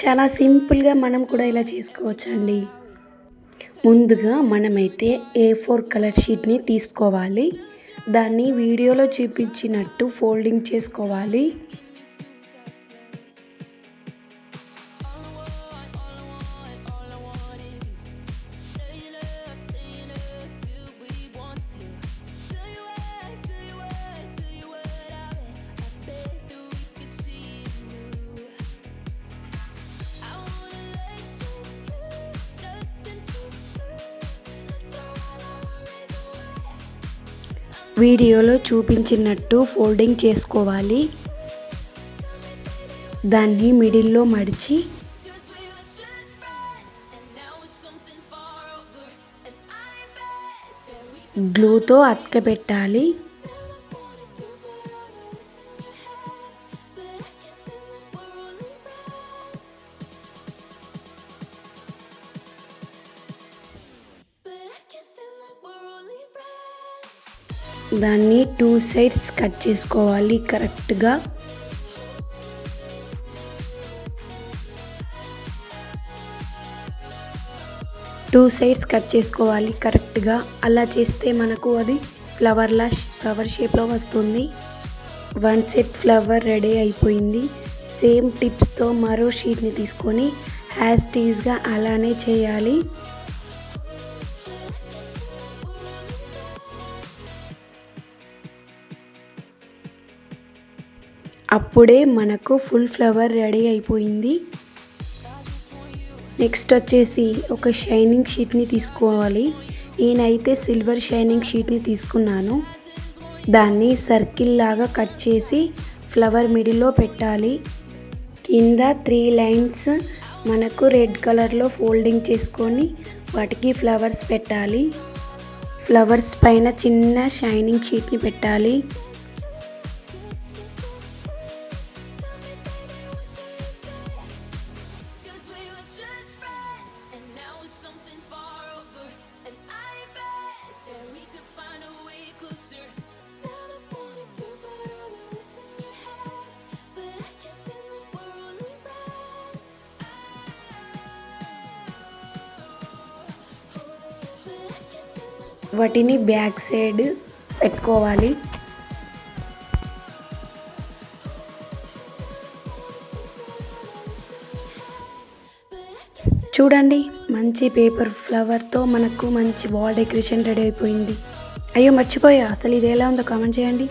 చాలా సింపుల్గా మనం కూడా ఇలా చేసుకోవచ్చండి. ముందుగా మనమైతే A4 కలర్ షీట్ని తీసుకోవాలి. దాన్ని వీడియోలో చూపించినట్టు ఫోల్డింగ్ చేసుకోవాలి. వీడియోలో చూపించినట్టు ఫోల్డింగ్ చేసుకోవాలి. దాన్ని మిడిల్లో మడిచి గ్లూతో అతకబెట్టాలి. దాన్ని 2 సైడ్స్ కట్ చేసుకోవాలి కరెక్ట్గా. అలా చేస్తే మనకు అది ఫ్లవర్ షేప్లో వస్తుంది. 1 సెట్ ఫ్లవర్ రెడీ అయిపోయింది. సేమ్ టిప్స్తో మరో షీట్ని తీసుకొని యాజ్ టీజ్గా అలానే చేయాలి. అప్పుడే మనకు ఫుల్ ఫ్లవర్ రెడీ అయిపోయింది. నెక్స్ట్ వచ్చేసి ఒక షైనింగ్ షీట్ని తీసుకోవాలి. నేనైతే సిల్వర్ షైనింగ్ షీట్ని తీసుకున్నాను. దాన్ని సర్కిల్ లాగా కట్ చేసి ఫ్లవర్ మిడిల్లో పెట్టాలి. కింద 3 లైన్స్ మనకు రెడ్ కలర్లో ఫోల్డింగ్ చేసుకొని వాటికి ఫ్లవర్స్ పెట్టాలి. ఫ్లవర్స్ పైన చిన్న షైనింగ్ షీట్ని పెట్టాలి. వాటిని బ్యాక్ సైడ్ పెట్టుకోవాలి. చూడండి, మంచి పేపర్ ఫ్లవర్తో మనకు మంచి వాల్ డెకరేషన్ రెడీ అయిపోయింది. అయ్యో మర్చిపోయా, అసలు ఇది ఎలా ఉందో కామెంట్ చేయండి.